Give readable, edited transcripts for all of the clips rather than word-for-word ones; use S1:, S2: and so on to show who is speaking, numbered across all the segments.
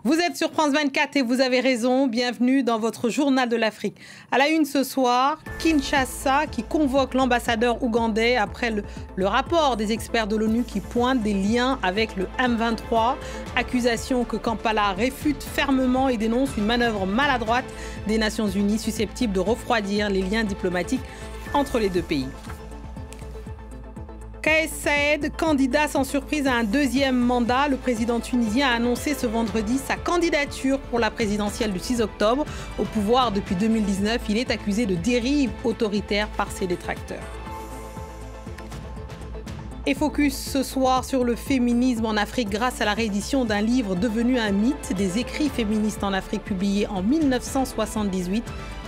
S1: Vous êtes sur France 24 et vous avez raison. Bienvenue dans votre journal de l'Afrique. À la une ce soir, Kinshasa qui convoque l'ambassadeur ougandais après le rapport des experts de l'ONU qui pointe des liens avec le M23. Accusation que Kampala réfute fermement et dénonce une manœuvre maladroite des Nations Unies susceptible de refroidir les liens diplomatiques entre les deux pays. Kais Saied, candidat sans surprise à un deuxième mandat, le président tunisien a annoncé ce vendredi sa candidature pour la présidentielle du 6 octobre. Au pouvoir depuis 2019, il est accusé de dérive autoritaire par ses détracteurs. Et focus ce soir sur le féminisme en Afrique grâce à la réédition d'un livre devenu un mythe, des écrits féministes en Afrique publiés en 1978.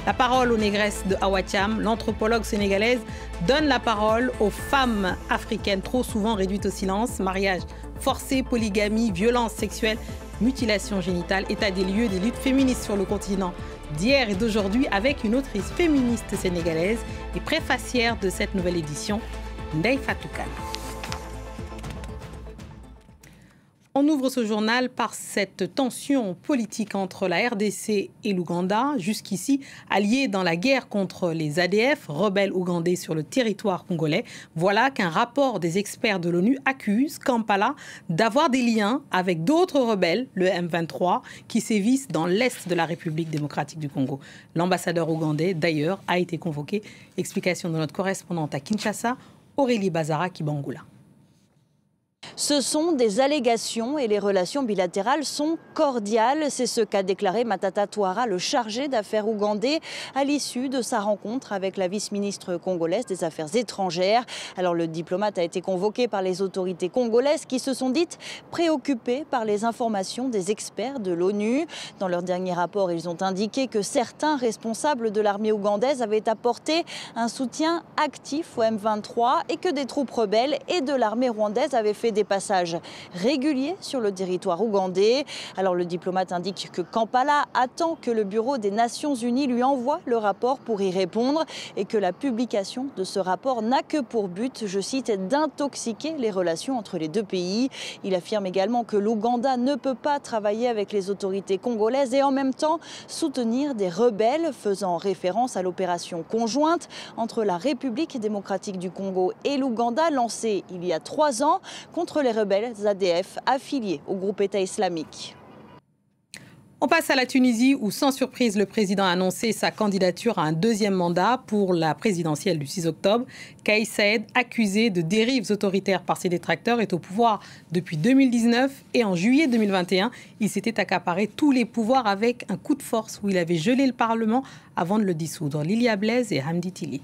S1: La parole aux négresses de Hawa Thiam, l'anthropologue sénégalaise, donne la parole aux femmes africaines trop souvent réduites au silence. Mariage forcé, polygamie, violence sexuelle, mutilation génitale, état des lieux des luttes féministes sur le continent d'hier et d'aujourd'hui avec une autrice féministe sénégalaise et préfacière de cette nouvelle édition, Ndeye Fatou Kane. On ouvre ce journal par cette tension politique entre la RDC et l'Ouganda, jusqu'ici alliés dans la guerre contre les ADF, rebelles ougandais sur le territoire congolais. Voilà qu'un rapport des experts de l'ONU accuse Kampala d'avoir des liens avec d'autres rebelles, le M23, qui sévissent dans l'est de la République démocratique du Congo. L'ambassadeur ougandais, d'ailleurs, a été convoqué. Explication de notre correspondante à Kinshasa, Aurélie Bazara Kibangula.
S2: Ce sont des allégations et les relations bilatérales sont cordiales. C'est ce qu'a déclaré Matata Touara, le chargé d'affaires ougandais, à l'issue de sa rencontre avec la vice-ministre congolaise des Affaires étrangères. Alors le diplomate a été convoqué par les autorités congolaises qui se sont dites préoccupées par les informations des experts de l'ONU. Dans leur dernier rapport, ils ont indiqué que certains responsables de l'armée ougandaise avaient apporté un soutien actif au M23 et que des troupes rebelles et de l'armée rwandaise avaient fait des passages réguliers sur le territoire ougandais. Alors le diplomate indique que Kampala attend que le bureau des Nations Unies lui envoie le rapport pour y répondre et que la publication de ce rapport n'a que pour but, je cite, d'intoxiquer les relations entre les deux pays. Il affirme également que l'Ouganda ne peut pas travailler avec les autorités congolaises et en même temps soutenir des rebelles, faisant référence à l'opération conjointe entre la République démocratique du Congo et l'Ouganda lancée il y a 3 ans contre les rebelles ADF affiliés au groupe État islamique.
S1: On passe à la Tunisie où, sans surprise, le président a annoncé sa candidature à un deuxième mandat pour la présidentielle du 6 octobre. Kais Saied, accusé de dérives autoritaires par ses détracteurs, est au pouvoir depuis 2019 et en juillet 2021, il s'était accaparé tous les pouvoirs avec un coup de force où il avait gelé le Parlement avant de le dissoudre. Lilia Blaise et Hamdi Tili.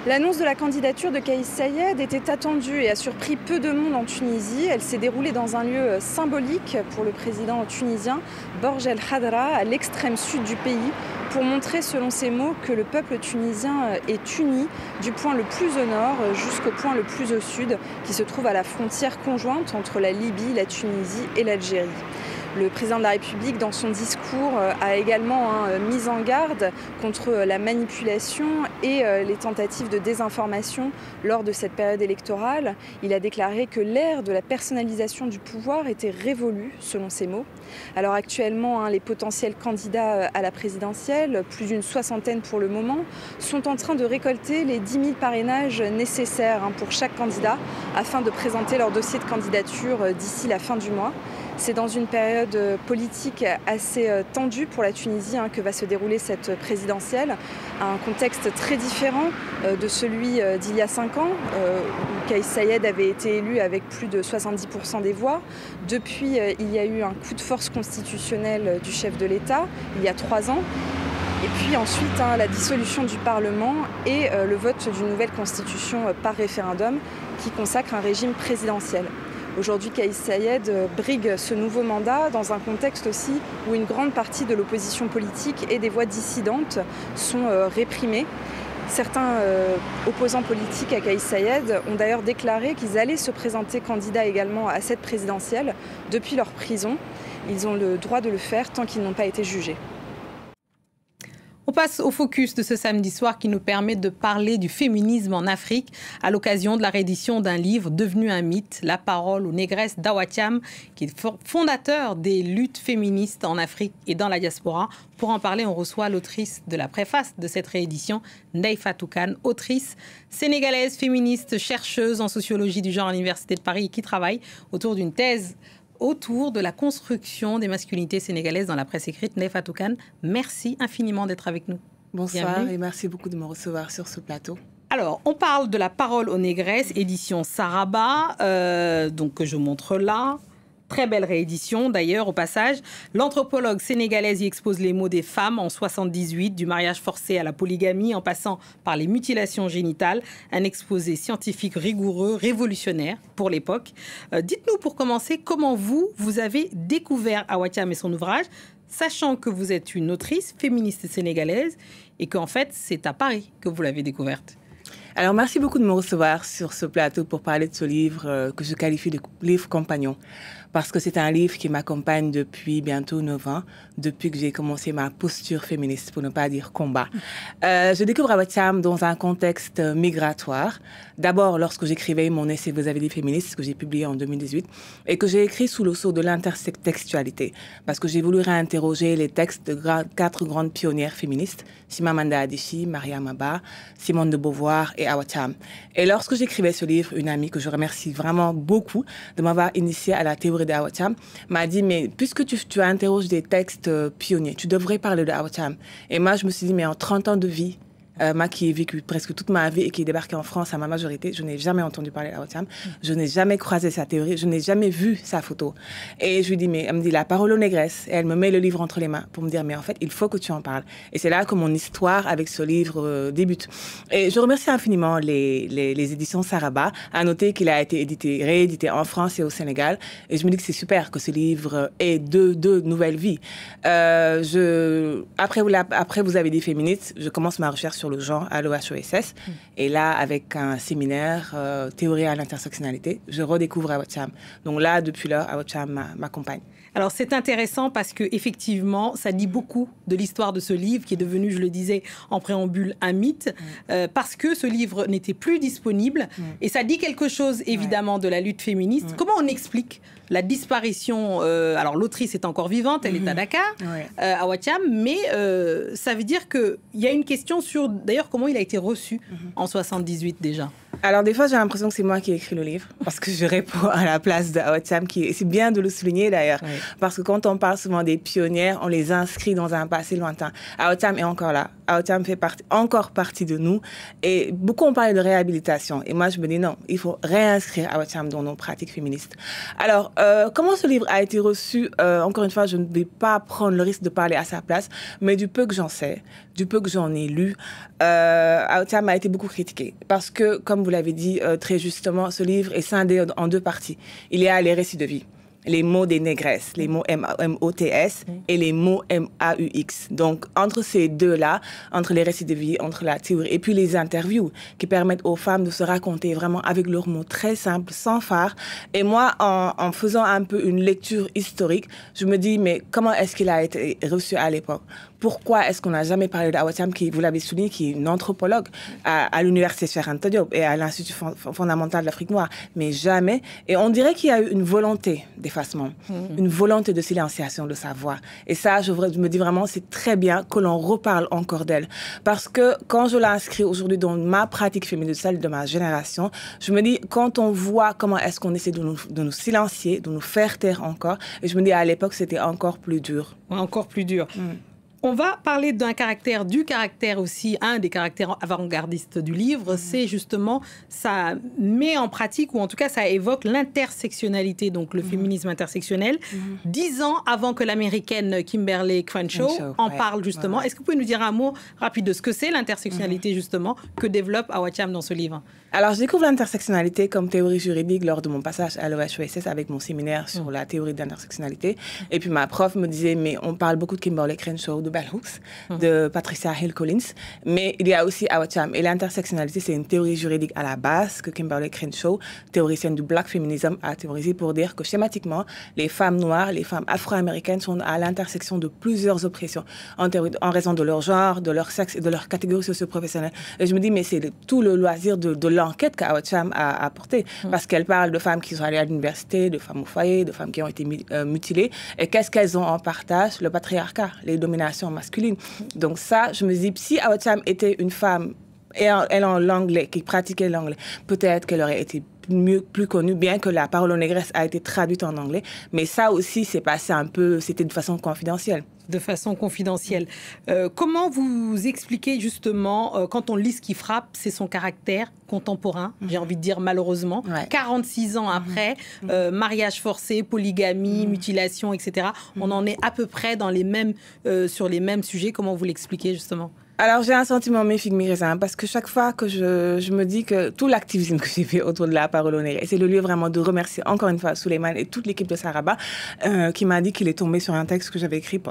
S3: L'annonce de la candidature de Kais Saied était attendue et a surpris peu de monde en Tunisie. Elle s'est déroulée dans un lieu symbolique pour le président tunisien, Borj El Khadra, à l'extrême sud du pays, pour montrer, selon ses mots, que le peuple tunisien est uni du point le plus au nord jusqu'au point le plus au sud, qui se trouve à la frontière conjointe entre la Libye, la Tunisie et l'Algérie. Le président de la République, dans son discours, a également mis en garde contre la manipulation et les tentatives de désinformation lors de cette période électorale. Il a déclaré que l'ère de la personnalisation du pouvoir était révolue, selon ses mots. Alors actuellement, les potentiels candidats à la présidentielle, plus d'une 60aine pour le moment, sont en train de récolter les 10 000 parrainages nécessaires pour chaque candidat afin de présenter leur dossier de candidature d'ici la fin du mois. C'est dans une période politique assez tendue pour la Tunisie que va se dérouler cette présidentielle. Un contexte très différent de celui d'il y a 5 ans, où Kais Saied avait été élu avec plus de 70% des voix. Depuis, il y a eu un coup de force constitutionnel du chef de l'État, il y a 3 ans. Et puis ensuite, la dissolution du Parlement et le vote d'une nouvelle constitution par référendum qui consacre un régime présidentiel. Aujourd'hui, Kais Saied brigue ce nouveau mandat dans un contexte aussi où une grande partie de l'opposition politique et des voix dissidentes sont réprimées. Certains opposants politiques à Kais Saied ont d'ailleurs déclaré qu'ils allaient se présenter candidats également à cette présidentielle depuis leur prison. Ils ont le droit de le faire tant qu'ils n'ont pas été jugés.
S1: On passe au focus de ce samedi soir qui nous permet de parler du féminisme en Afrique à l'occasion de la réédition d'un livre devenu un mythe, La parole aux négresses d'Awa Thiam, qui est fondateur des luttes féministes en Afrique et dans la diaspora. Pour en parler, on reçoit l'autrice de la préface de cette réédition, Ndeye Fatou Kane, autrice sénégalaise, féministe, chercheuse en sociologie du genre à l'Université de Paris et qui travaille autour d'une thèse autour de la construction des masculinités sénégalaises dans la presse écrite. Ndeye Fatou Kane, merci infiniment d'être avec nous.
S4: Bonsoir.
S1: Bienvenue.
S4: Et merci beaucoup de me recevoir sur ce plateau.
S1: Alors, on parle de La parole aux négresses, édition Saraba, donc que je montre là. Très belle réédition d'ailleurs au passage. L'anthropologue sénégalaise y expose les mots des femmes en 78, du mariage forcé à la polygamie en passant par les mutilations génitales. Un exposé scientifique rigoureux, révolutionnaire pour l'époque. Dites-nous pour commencer comment vous avez découvert Awa Thiam et son ouvrage, sachant que vous êtes une autrice féministe sénégalaise et qu'en fait c'est à Paris que vous l'avez découverte.
S4: Alors, merci beaucoup de me recevoir sur ce plateau pour parler de ce livre que je qualifie de livre compagnon. Parce que c'est un livre qui m'accompagne depuis bientôt 9 ans, depuis que j'ai commencé ma posture féministe, pour ne pas dire combat. Je découvre Awa Thiam dans un contexte migratoire. D'abord, lorsque j'écrivais mon essai Vous avez dit féministe, que j'ai publié en 2018, et que j'ai écrit sous le sceau de l'intertextualité, parce que j'ai voulu réinterroger les textes de 4 grandes pionnières féministes, Chimamanda Adichie, Mariam Abba, Simone de Beauvoir et Awa Thiam. Et lorsque j'écrivais ce livre, une amie que je remercie vraiment beaucoup de m'avoir initiée à la théorie d'Awa Thiam m'a dit, mais puisque tu interroges des textes pionniers, tu devrais parler d'Awa Thiam. Et moi, je me suis dit, mais en 30 ans de vie, moi qui ai vécu presque toute ma vie et qui est débarqué en France à ma majorité, je n'ai jamais entendu parler d'Awa Thiam, je n'ai jamais croisé sa théorie, je n'ai jamais vu sa photo. Et je lui dis, mais elle me dit La parole aux négresses, et elle me met le livre entre les mains pour me dire, mais en fait, il faut que tu en parles. Et c'est là que mon histoire avec ce livre débute. Et je remercie infiniment les éditions Saraba, à noter qu'il a été réédité en France et au Sénégal. Et je me dis que c'est super que ce livre ait deux nouvelles vies. Après, vous avez dit féministe, je commence ma recherche sur le genre à l'OHESS. Et là, avec un séminaire théorie à l'intersectionnalité, je redécouvre Awa Thiam. Donc là, depuis là, Awa Thiam m'accompagne.
S1: Alors, c'est intéressant parce que effectivement, ça dit beaucoup de l'histoire de ce livre qui est devenu, je le disais en préambule, un mythe, parce que ce livre n'était plus disponible. Et ça dit quelque chose, évidemment, de la lutte féministe. Comment on explique la disparition alors, l'autrice est encore vivante, elle est à Dakar, Awa Thiam, mais ça veut dire qu'il y a une question sur, d'ailleurs, comment il a été reçu en 78 déjà.
S4: Alors, des fois, j'ai l'impression que c'est moi qui ai écrit le livre, parce que je réponds à la place d'Awa Thiam, et c'est bien de le souligner d'ailleurs, parce que quand on parle souvent des pionnières, on les inscrit dans un passé lointain. Awa Thiam est encore là. Awa Thiam fait encore partie de nous, et beaucoup ont parlé de réhabilitation. Et moi, je me dis non, il faut réinscrire Awa Thiam dans nos pratiques féministes. Alors, comment ce livre a été reçu, encore une fois, je ne vais pas prendre le risque de parler à sa place, mais du peu que j'en sais, du peu que j'en ai lu, Awa Thiam a été beaucoup critiqué. Parce que, comme vous l'avez dit très justement, ce livre est scindé en 2 parties. Il y a les récits de vie, les mots des négresses, les mots M-O-T-S et les mots M-A-U-X. Donc, entre ces deux-là, entre les récits de vie, entre la théorie et puis les interviews qui permettent aux femmes de se raconter vraiment avec leurs mots très simples, sans phare. Et moi, en faisant un peu une lecture historique, je me dis, mais comment est-ce qu'il a été reçu à l'époque ? Pourquoi est-ce qu'on n'a jamais parlé d'Awa Thiam, qui, vous l'avez souligné, qui est une anthropologue à l'université Cheikh Anta Diop et à l'Institut fondamental de l'Afrique noire, mais jamais. Et on dirait qu'il y a eu une volonté d'effacement, une volonté de silenciation de sa voix. Et ça, je me dis vraiment, c'est très bien que l'on reparle encore d'elle. Parce que quand je l'inscris aujourd'hui dans ma pratique féminine, celle de ma génération, je me dis, quand on voit comment est-ce qu'on essaie de nous silencier, de nous faire taire encore, et je me dis, à l'époque, c'était encore plus dur.
S1: Encore plus dur. On va parler du caractère aussi, un des caractères avant-gardistes du livre, c'est justement, ça met en pratique, ou en tout cas ça évoque l'intersectionnalité, donc le féminisme intersectionnel, 10 ans avant que l'américaine Kimberlé Crenshaw en parle justement. Est-ce que vous pouvez nous dire un mot rapide de ce que c'est l'intersectionnalité justement, que développe Awa Thiam dans ce livre?
S4: Alors, je découvre l'intersectionnalité comme théorie juridique lors de mon passage à l'OHESS avec mon séminaire sur la théorie de l'intersectionnalité. Et puis, ma prof me disait, mais on parle beaucoup de Kimberlé Crenshaw, de Bell Hooks, de Patricia Hill Collins, mais il y a aussi Awacham. Et l'intersectionnalité, c'est une théorie juridique à la base que Kimberly Crenshaw, théoricienne du Black Feminism, a théorisé pour dire que schématiquement, les femmes noires, les femmes afro-américaines sont à l'intersection de plusieurs oppressions en raison de leur genre, de leur sexe et de leur catégorie socio-professionnelle. Et je me dis, mais c'est tout le loisir de l'enquête qu'Awacham a apporté, parce qu'elle parle de femmes qui sont allées à l'université, de femmes au foyer, de femmes qui ont été mutilées. Et qu'est-ce qu'elles ont en partage? Le patriarcat, les dominations masculines. Donc ça, je me dis, si Awacham était une femme, elle en l'anglais, qui pratiquait l'anglais, peut-être qu'elle aurait été plus connue, bien que la parole aux négresses a été traduite en anglais. Mais ça aussi, c'est passé un peu, c'était de façon confidentielle.
S1: De façon confidentielle. Comment vous expliquez justement, quand on lit ce qui frappe, c'est son caractère contemporain, j'ai envie de dire malheureusement, 46 ans après, mariage forcé, polygamie, mutilation, etc. On en est à peu près dans les mêmes, sur les mêmes sujets. Comment vous l'expliquez justement?
S4: Alors, j'ai un sentiment mi-figue, mi-raisin, parce que chaque fois que je me dis que tout l'activisme que j'ai fait autour de la parole aux négresses, c'est le lieu vraiment de remercier encore une fois Souleymane et toute l'équipe de Saraba qui m'a dit qu'il est tombé sur un texte que j'avais écrit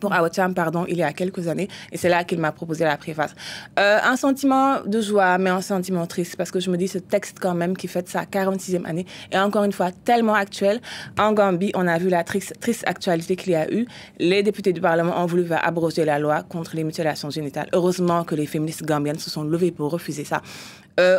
S4: pour Awacham, il y a quelques années, et c'est là qu'il m'a proposé la préface. Un sentiment de joie, mais un sentiment triste, parce que je me dis, ce texte quand même, qui fête sa 46e année, est encore une fois tellement actuel. En Gambie, on a vu la triste actualité qu'il y a eu. Les députés du Parlement ont voulu abroger la loi contre les mutilations génitales. Heureusement que les féministes gambiennes se sont levées pour refuser ça.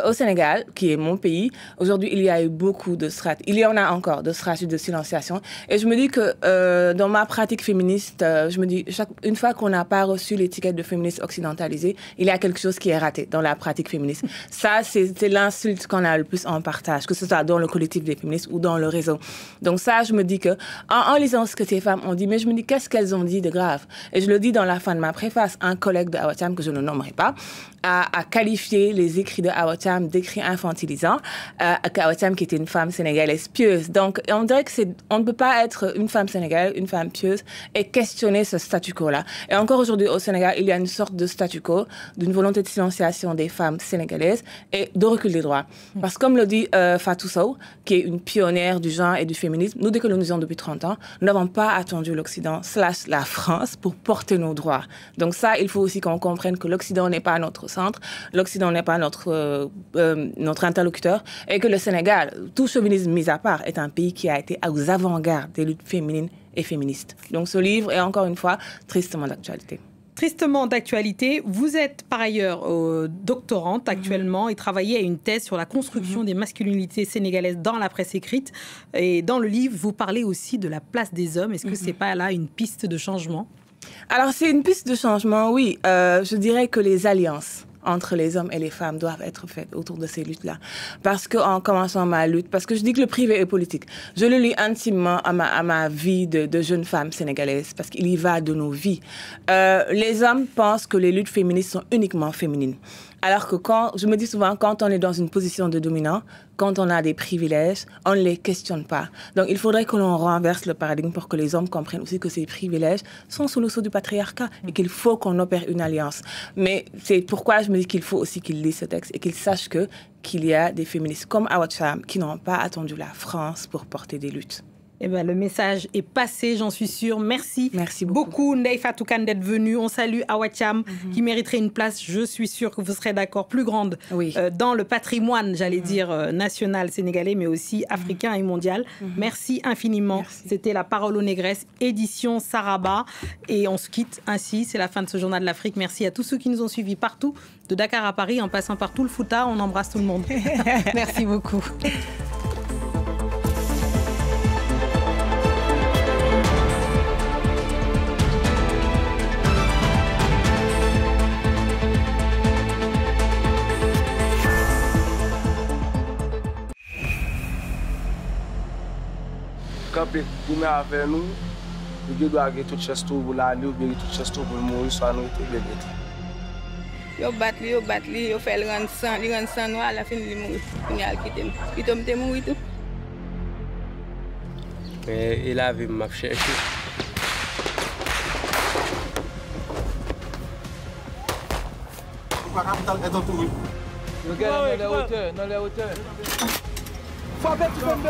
S4: Au Sénégal, qui est mon pays, aujourd'hui, il y a eu beaucoup de strates. Il y en a encore de strates de silenciation. Et je me dis que dans ma pratique féministe, je me dis, une fois qu'on n'a pas reçu l'étiquette de féministe occidentalisée, il y a quelque chose qui est raté dans la pratique féministe. Ça, c'est l'insulte qu'on a le plus en partage, que ce soit dans le collectif des féministes ou dans le réseau. Donc ça, je me dis que, en lisant ce que ces femmes ont dit, mais je me dis, qu'est-ce qu'elles ont dit de grave? Et je le dis dans la fin de ma préface, un collègue de Awacham, que je ne nommerai pas, a qualifié les écrits de Awacham d'écrits infantilisants, Awacham qui était une femme sénégalaise pieuse. Donc, on dirait on ne peut pas être une femme sénégalaise, une femme pieuse, et questionner ce statu quo-là. Et encore aujourd'hui, au Sénégal, il y a une sorte de statu quo, d'une volonté de silenciation des femmes sénégalaises et de recul des droits. Parce que, comme le dit Fatou Sow, qui est une pionnière du genre et du féminisme, nous décolonisons depuis 30 ans, nous n'avons pas attendu l'Occident / la France pour porter nos droits. Donc ça, il faut aussi qu'on comprenne que l'Occident n'est pas notre centre, l'Occident n'est pas notre interlocuteur, et que le Sénégal, tout chauvinisme mis à part, est un pays qui a été aux avant-gardes des luttes féminines et féministes. Donc ce livre est encore une fois tristement d'actualité.
S1: Tristement d'actualité. Vous êtes par ailleurs doctorante actuellement et travaillez à une thèse sur la construction des masculinités sénégalaises dans la presse écrite. Et dans le livre, vous parlez aussi de la place des hommes. Est-ce que c'est pas là une piste de changement?
S4: Alors c'est une piste de changement, oui. Je dirais que les alliances entre les hommes et les femmes doivent être faites autour de ces luttes-là. Parce qu'en commençant ma lutte, parce que je dis que le privé est politique, je le lis intimement à ma vie de jeune femme sénégalaise, parce qu'il y va de nos vies. Les hommes pensent que les luttes féministes sont uniquement féminines. Alors que je me dis souvent, quand on est dans une position de dominant, quand on a des privilèges, on ne les questionne pas. Donc, il faudrait que l'on renverse le paradigme pour que les hommes comprennent aussi que ces privilèges sont sous le sceau du patriarcat et qu'il faut qu'on opère une alliance. Mais c'est pourquoi je me dis qu'il faut aussi qu'ils lisent ce texte et qu'ils sachent qu'il y a des féministes comme Awacham qui n'ont pas attendu la France pour porter des luttes.
S1: Eh ben, le message est passé, j'en suis sûre. Merci beaucoup, Ndeye Fatou Kane, d'être venue. On salue Awacham, qui mériterait une place, je suis sûre que vous serez d'accord, plus grande dans le patrimoine, j'allais dire, national sénégalais, mais aussi africain et mondial. Merci infiniment. Merci. C'était La Parole aux négresses, édition Saraba. Et on se quitte ainsi, c'est la fin de ce journal de l'Afrique. Merci à tous ceux qui nous ont suivis partout, de Dakar à Paris, en passant par tout le Fouta. On embrasse tout le monde. Merci beaucoup.
S5: Quand vous mettez avec nous, vous devez avoir tout chest pour l'aller, ou bien tout chest pour mourir, soit nous et les
S6: Yo batli, yo fait le rendre sang noir, à la fin il mourir. Il tombe mourir tout.
S5: Mais il a vu m'a cherché.
S7: Regarde dans les hauteurs. Faut faire tout comme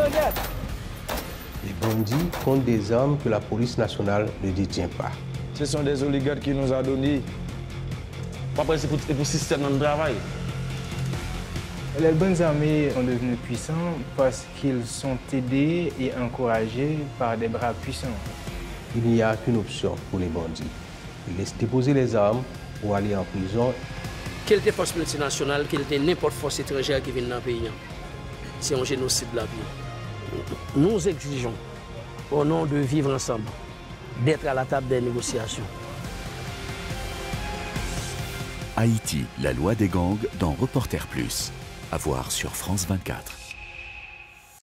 S8: Les bandits comptent des armes que la police nationale ne détient pas. Ce sont des oligarques qui nous ont donné. Après, c'est pour le système de travail.
S9: Les bonnes armées sont devenues puissantes parce qu'ils sont aidés et encouragés par des bras puissants.
S10: Il n'y a qu'une option pour les bandits. Ils laissent déposer les armes ou aller en prison.
S11: Quelle était force multinationale, quelle était n'importe force étrangère qui vient dans le pays. C'est un génocide de la vie. Nous exigeons, au nom de vivre ensemble, d'être à la table des négociations.
S12: Haïti, la loi des gangs dans Reporter Plus. À voir sur France 24.